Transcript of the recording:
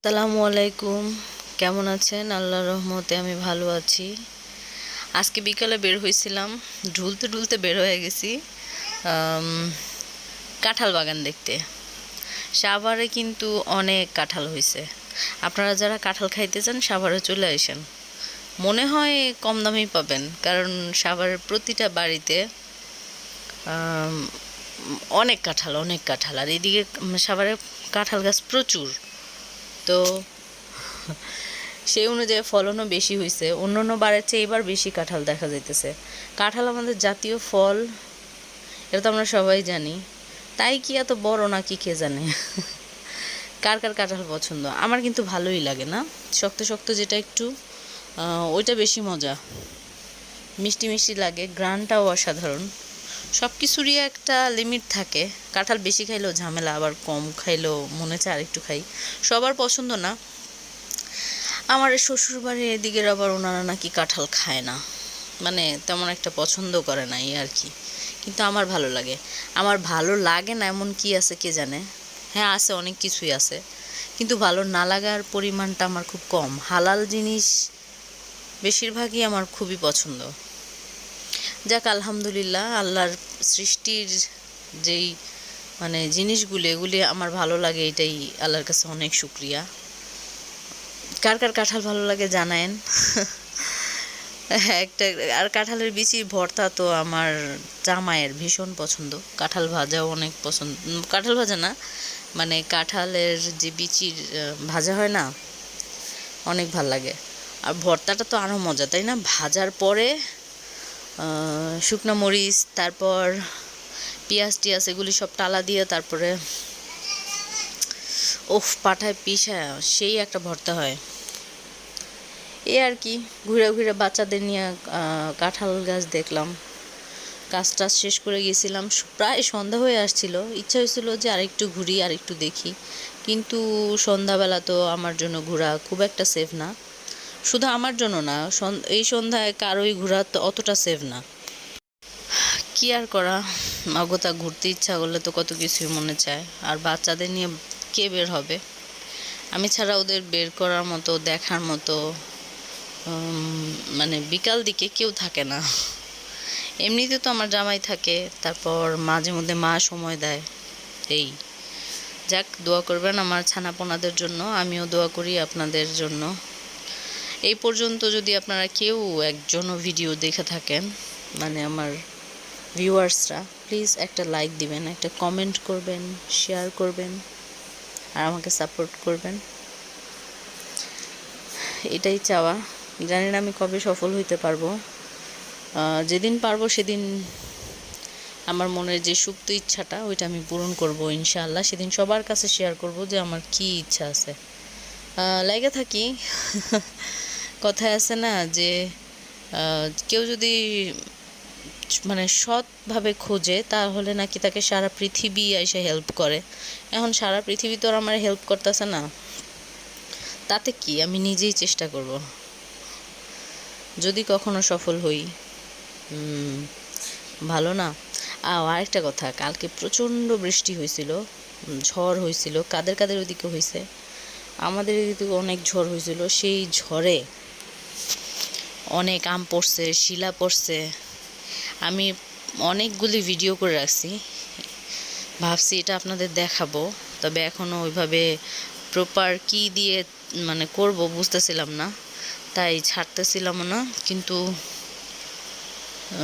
আসসালামু আলাইকুম। কেমন আছেন? আল্লাহর রহমতে আমি ভালো আছি। আজকে বিকালে বের হয়েছিলাম, ঢুলতে ঢুলতে বের হয়ে গেছি কাঁঠাল বাগান দেখতে। সাভারে কিন্তু অনেক কাঁঠাল হয়েছে। আপনারা যারা কাঁঠাল খাইতে চান সাভারে চলে আসেন, মনে হয় কম দামেই পাবেন, কারণ সাভারের প্রতিটা বাড়িতে অনেক কাঁঠাল আর এদিকে সাভারে কাঁঠাল গাছ প্রচুর। তো সেই অনুযায়ী ফলনও বেশি হয়েছে, অন্য অন্য বারের চেয়ে এবার বেশি কাঁঠাল দেখা যাইতেছে। কাঁঠাল আমাদের জাতীয় ফল, এটা তো আমরা সবাই জানি, তাই কি এত বড় নাকি কে জানে। কার কার কাঁঠাল পছন্দ? আমার কিন্তু ভালোই লাগে, না শক্ত শক্ত যেটা একটু ওইটা বেশি মজা, মিষ্টি মিষ্টি লাগে, গ্রানটাও অসাধারণ। সব কিছুরই একটা লিমিট থাকে। কাঁঠাল বেশি খাইলেও ঝামেলা, আবার কম খাইলেও মনে চায় আরেকটু খাই। সবার পছন্দ না। আমার শ্বশুরবাড়ির এদিকের আবার ওনারা নাকি কাঁঠাল খায় না, মানে তেমন একটা পছন্দ করে না এই আর কি। কিন্তু আমার ভালো লাগে। আমার ভালো লাগে না এমন কি আছে কে জানে। হ্যাঁ আছে, অনেক কিছুই আছে, কিন্তু ভালো না লাগার পরিমাণটা আমার খুব কম। হালাল জিনিস বেশিরভাগই আমার খুবই পছন্দ। যাক আলহামদুলিল্লাহ, আল্লাহর সৃষ্টির যেই মানে জিনিসগুলি এগুলি আমার ভালো লাগে, এটাই আল্লাহর কাছে অনেক শুক্রিয়া। কার কার কাঁঠাল ভালো লাগে জানায়েন। একটা আর কাঁঠালের বিচি ভর্তা তো আমার জামাইয়ের ভীষণ পছন্দ। কাঁঠাল ভাজাও অনেক পছন্দ, কাঁঠাল ভাজা না মানে কাঁঠালের যে বিচির ভাজা হয় না, অনেক ভাল লাগে। আর ভর্তাটা তো আরও মজা, তাই না? ভাজার পরে শুকনো মরিচ, তারপর পেঁয়াজ টিয়াজ এগুলি সব টালা দিয়ে তারপরে পাঠায় পিষা সেই একটা ভর্তা হয়। এই আর কি, ঘুরে ঘুরে বাচ্চাদের নিয়ে কাঁঠাল গাছ দেখলাম। কাজ টাজ শেষ করে গেছিলাম, প্রায় সন্ধ্যা হয়ে আসছিল। ইচ্ছা হয়েছিল যে আরেকটু ঘুরি, আরেকটু দেখি, কিন্তু সন্ধ্যাবেলা তো আমার জন্য ঘোরা খুব একটা সেফ না। শুধু আমার জন্য না, এই সন্ধ্যায় কারোই ঘোরা তো অতটা সেফ না। কি আর করা, অগত্যা ঘুরতে ইচ্ছা করলে তো কত কিছুই মনে চায়। আর বাচ্চাদের নিয়ে কে বের হবে? আমি ছাড়া ওদের বের করার মতো, দেখার মতো মানে বিকাল দিকে কেউ থাকে না। এমনিতে তো আমার জামাই থাকে, তারপর মাঝে মধ্যে মা সময় দেয়। এই যাক, দোয়া করবেন আমার ছানাপোনাদের জন্য, আমিও দোয়া করি আপনাদের জন্য। এই পর্যন্ত যদি আপনারা কেউ একজনও ভিডিও দেখে থাকেন, মানে আমার ভিউয়ার্সরা, প্লিজ একটা লাইক দিবেন, একটা কমেন্ট করবেন, শেয়ার করবেন আর আমাকে সাপোর্ট করবেন। এটাই চাওয়া। জানি না আমি কবে সফল হইতে পারবো। যেদিন পারবো সেদিন আমার মনের যে সুপ্ত ইচ্ছাটা ওইটা আমি পূরণ করব ইনশাআল্লাহ। সেদিন সবার কাছে শেয়ার করব যে আমার কি ইচ্ছা আছে। লাগে থাকি। কথায় আছে না যে কেউ যদি মানে সৎভাবে খোঁজে তাহলে নাকি তাকে সারা পৃথিবী এসে হেল্প করে। এখন সারা পৃথিবী তো আর আমার হেল্প করতেছে না, তাতে কি, আমি নিজেই চেষ্টা করব। যদি কখনো সফল হই ভালো না। আরেকটা কথা, কালকে প্রচণ্ড বৃষ্টি হয়েছিল, ঝড় হয়েছিল। কাদের কাদের ওইদিকে হয়েছে? আমাদের এদিকে অনেক ঝড় হয়েছিল। সেই ঝড়ে অনেক আম পড়ছে, শিলা পড়ছে। আমি অনেকগুলি ভিডিও করে রাখছি, ভাবছি এটা আপনাদের দেখাবো, তবে এখনও ওইভাবে প্রপার কি দিয়ে মানে করব বুঝতেছিলাম না, তাই ছাড়তেছিলাম না। কিন্তু